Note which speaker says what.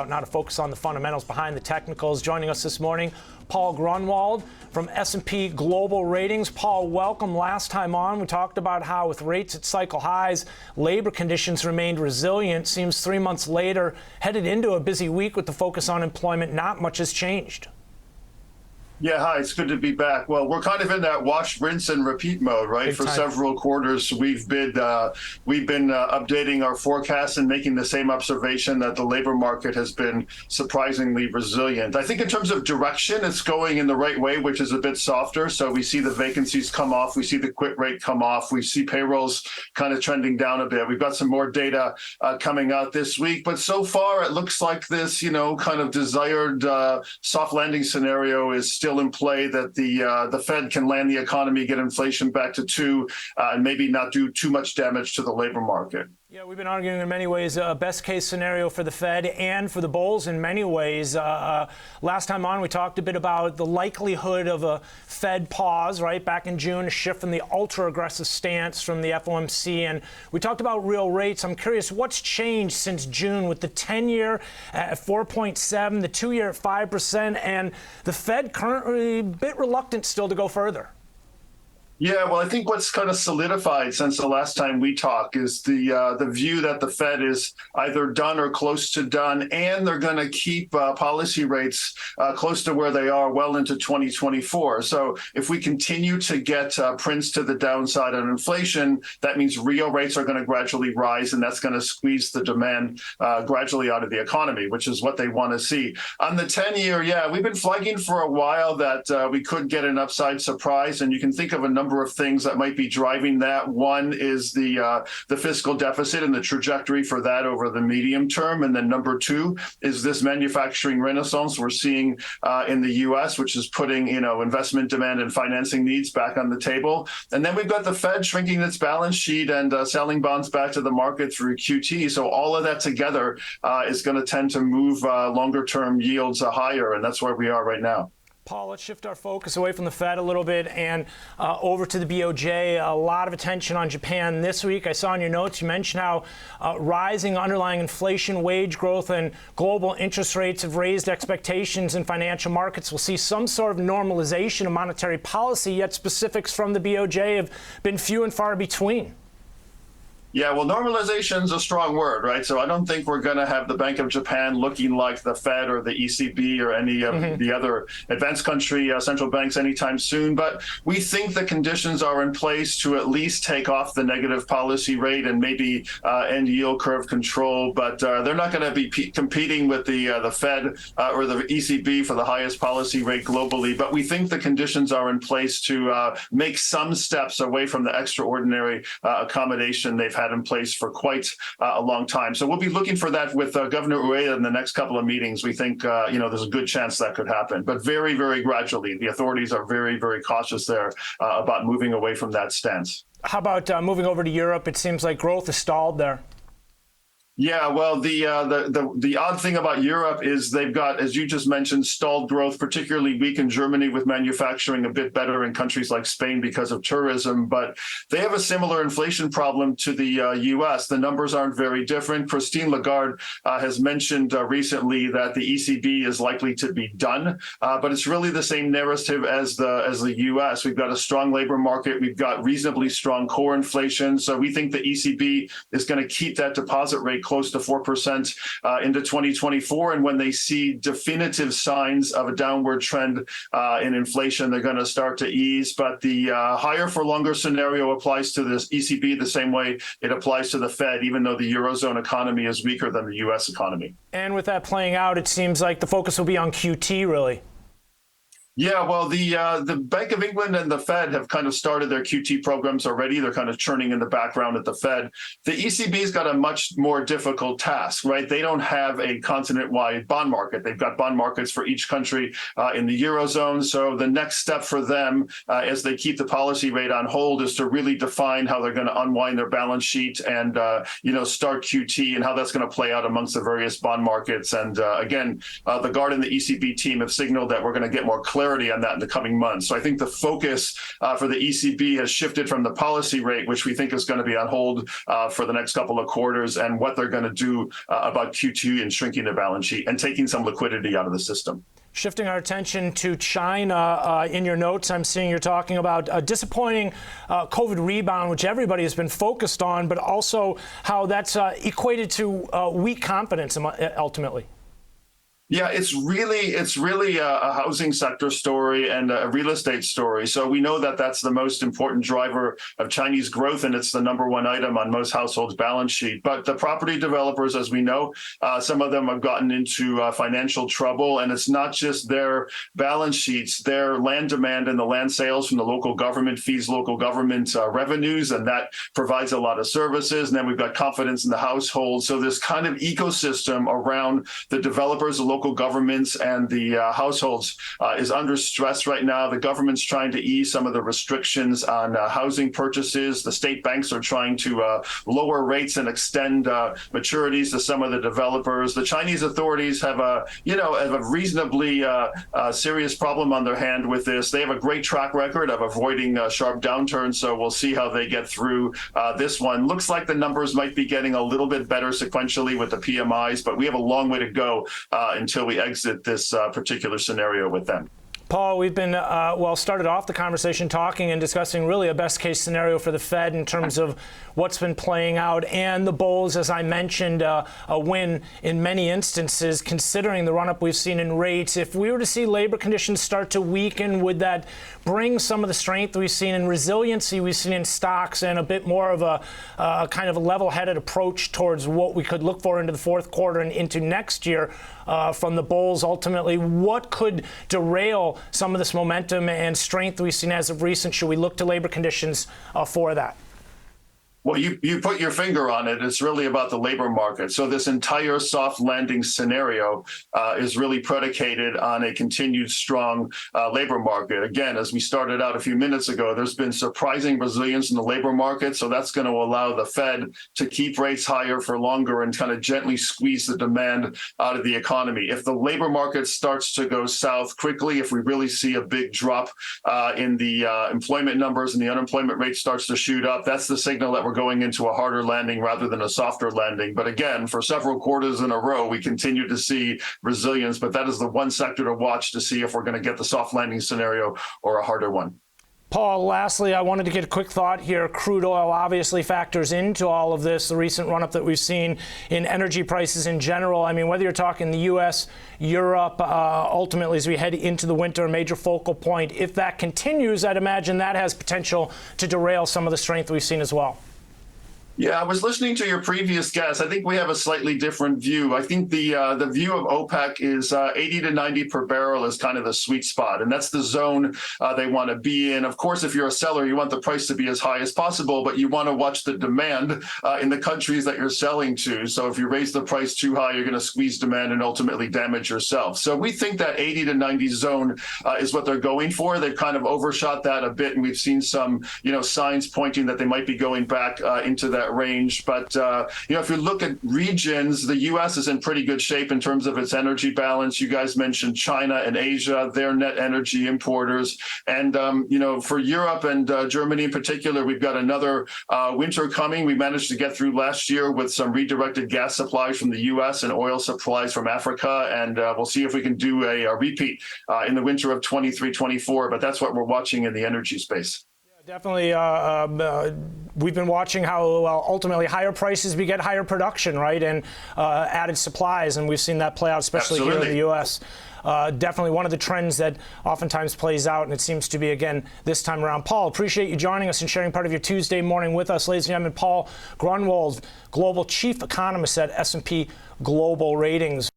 Speaker 1: Now to focus on the fundamentals behind the technicals. Joining us this morning, Paul Gruenwald from S&P Global Ratings. Paul, welcome. Last time on, we talked about how with rates at cycle highs, labor conditions remained resilient. Seems 3 months later, headed into a busy week with the focus on employment, not much has changed.
Speaker 2: Yeah, hi, it's good to be back. Well, we're kind of in that wash, rinse, and repeat mode, right? For several quarters, we've been updating our forecasts and making the same observation that the labor market has been surprisingly resilient. I think in terms of direction, it's going in the right way, which is a bit softer. So we see the vacancies come off, we see the quit rate come off, we see payrolls kind of trending down a bit. We've got some more data coming out this week, but so far it looks like this, kind of desired soft landing scenario is still in play, that the Fed can land the economy, get inflation back to 2, and maybe not do too much damage to the labor market.
Speaker 1: Yeah, we've been arguing in many ways a best case scenario for the Fed and for the bulls in many ways. Last time on, we talked a bit about the likelihood of a Fed pause, right? Back in June, a shift from the ultra aggressive stance from the FOMC. And we talked about real rates. I'm curious, what's changed since June with the 10-year at 4.7, the 2-year at 5%, and the Fed currently a bit reluctant still to go further?
Speaker 2: Yeah, well, I think what's kind of solidified since the last time we talked is the view that the Fed is either done or close to done, and they're going to keep policy rates close to where they are well into 2024. So if we continue to get prints to the downside on inflation, that means real rates are going to gradually rise, and that's going to squeeze the demand gradually out of the economy, which is what they want to see. On the 10-year, yeah, we've been flagging for a while that we could get an upside surprise, and you can think of a number of things that might be driving that. One is the fiscal deficit and the trajectory for that over the medium term. And then number two is this manufacturing renaissance we're seeing in the U.S., which is putting, investment demand and financing needs back on the table. And then we've got the Fed shrinking its balance sheet and selling bonds back to the market through QT. So all of that together is going to tend to move longer term yields higher. And that's where we are right now.
Speaker 1: Paul, let's shift our focus away from the Fed a little bit and over to the BOJ. A lot of attention on Japan this week. I saw in your notes you mentioned how rising underlying inflation, wage growth, and global interest rates have raised expectations in financial markets. We'll see some sort of normalization of monetary policy, yet specifics from the BOJ have been few and far between.
Speaker 2: Yeah, well, normalization is a strong word, right? So I don't think we're going to have the Bank of Japan looking like the Fed or the ECB or any of the other advanced country central banks anytime soon. But we think the conditions are in place to at least take off the negative policy rate and maybe end yield curve control. But they're not going to be competing with the Fed or the ECB for the highest policy rate globally. But we think the conditions are in place to make some steps away from the extraordinary accommodation they've had in place for quite a long time. So we'll be looking for that with Governor Ueda in the next couple of meetings. We think, there's a good chance that could happen, but very, very gradually. The authorities are very, very cautious there about moving away from that stance.
Speaker 1: How about moving over to Europe? It seems like growth is stalled there.
Speaker 2: Yeah, well, the odd thing about Europe is they've got, as you just mentioned, stalled growth, particularly weak in Germany with manufacturing, a bit better in countries like Spain because of tourism. But they have a similar inflation problem to the U.S. The numbers aren't very different. Christine Lagarde has mentioned recently that the ECB is likely to be done, but it's really the same narrative as the U.S. We've got a strong labor market. We've got reasonably strong core inflation. So we think the ECB is going to keep that deposit rate close to 4% into 2024. And when they see definitive signs of a downward trend in inflation, they're going to start to ease. But the higher for longer scenario applies to this ECB the same way it applies to the Fed, even though the Eurozone economy is weaker than the U.S. economy.
Speaker 1: And with that playing out, it seems like the focus will be on QT, really.
Speaker 2: Yeah, well, the Bank of England and the Fed have kind of started their QT programs already. They're kind of churning in the background at the Fed. The ECB's got a much more difficult task, right? They don't have a continent-wide bond market. They've got bond markets for each country in the Eurozone. So the next step for them, as they keep the policy rate on hold, is to really define how they're going to unwind their balance sheet and, start QT and how that's going to play out amongst the various bond markets. And again, Lagarde and the ECB team have signaled that we're going to get more clarity clarity on that in the coming months. So I think the focus for the ECB has shifted from the policy rate, which we think is going to be on hold for the next couple of quarters, and what they're going to do about Q2 and shrinking the balance sheet and taking some liquidity out of the system.
Speaker 1: Shifting our attention to China, in your notes, I'm seeing you're talking about a disappointing COVID rebound, which everybody has been focused on, but also how that's equated to weak confidence ultimately.
Speaker 2: Yeah, it's really a housing sector story and a real estate story. So we know that that's the most important driver of Chinese growth, and it's the number one item on most households' balance sheet. But the property developers, as we know, some of them have gotten into financial trouble, and it's not just their balance sheets, their land demand and the land sales from the local government fees local government revenues, and that provides a lot of services. And then we've got confidence in the household. So this kind of ecosystem around the developers, the local governments and the households is under stress right now. The government's trying to ease some of the restrictions on housing purchases. The state banks are trying to lower rates and extend maturities to some of the developers. The Chinese authorities have a reasonably serious problem on their hand with this. They have a great track record of avoiding sharp downturns, so we'll see how they get through this one. Looks like the numbers might be getting a little bit better sequentially with the PMIs, but we have a long way to go until we exit this particular scenario with them.
Speaker 1: Paul, we've been, started off the conversation talking and discussing really a best case scenario for the Fed in terms of what's been playing out, and the bulls, as I mentioned, a win in many instances, considering the run-up we've seen in rates. If we were to see labor conditions start to weaken, would that bring some of the strength we've seen and resiliency we've seen in stocks and a bit more of a kind of a level-headed approach towards what we could look for into the fourth quarter and into next year from the bulls? Ultimately, what could derail some of this momentum and strength we've seen as of recent? Should we look to labor conditions for that?
Speaker 2: Well, you put your finger on it. It's really about the labor market. So this entire soft landing scenario is really predicated on a continued strong labor market. Again, as we started out a few minutes ago, there's been surprising resilience in the labor market. So that's going to allow the Fed to keep rates higher for longer and kind of gently squeeze the demand out of the economy. If the labor market starts to go south quickly, if we really see a big drop in the employment numbers and the unemployment rate starts to shoot up, that's the signal that we're going into a harder landing rather than a softer landing. But again, for several quarters in a row, we continue to see resilience, but that is the one sector to watch to see if we're going to get the soft landing scenario or a harder one.
Speaker 1: Paul, lastly, I wanted to get a quick thought here. Crude oil obviously factors into all of this, the recent run-up that we've seen in energy prices in general. I mean, whether you're talking the U.S., Europe, ultimately as we head into the winter, a major focal point. If that continues, I'd imagine that has potential to derail some of the strength we've seen as well.
Speaker 2: Yeah, I was listening to your previous guest. I think we have a slightly different view. I think the view of OPEC is 80 to 90 per barrel is kind of the sweet spot, and that's the zone they want to be in. Of course, if you're a seller, you want the price to be as high as possible, but you want to watch the demand in the countries that you're selling to. So if you raise the price too high, you're going to squeeze demand and ultimately damage yourself. So we think that 80 to 90 zone is what they're going for. They've kind of overshot that a bit, and we've seen some signs pointing that they might be going back into that range. But if you look at regions, the U.S. is in pretty good shape in terms of its energy balance. You guys mentioned China and Asia, they're net energy importers. And for Europe and Germany in particular, we've got another winter coming. We managed to get through last year with some redirected gas supplies from the U.S. and oil supplies from Africa, and we'll see if we can do a repeat in the winter of 23-24. But that's what we're watching in the energy space.
Speaker 1: Definitely, we've been watching how ultimately higher prices beget higher production, right, and added supplies, and we've seen that play out, especially here in the U.S. Definitely one of the trends that oftentimes plays out, and it seems to be again this time around. Paul, appreciate you joining us and sharing part of your Tuesday morning with us. Ladies and gentlemen, Paul Gruenwald, Global Chief Economist at S&P Global Ratings.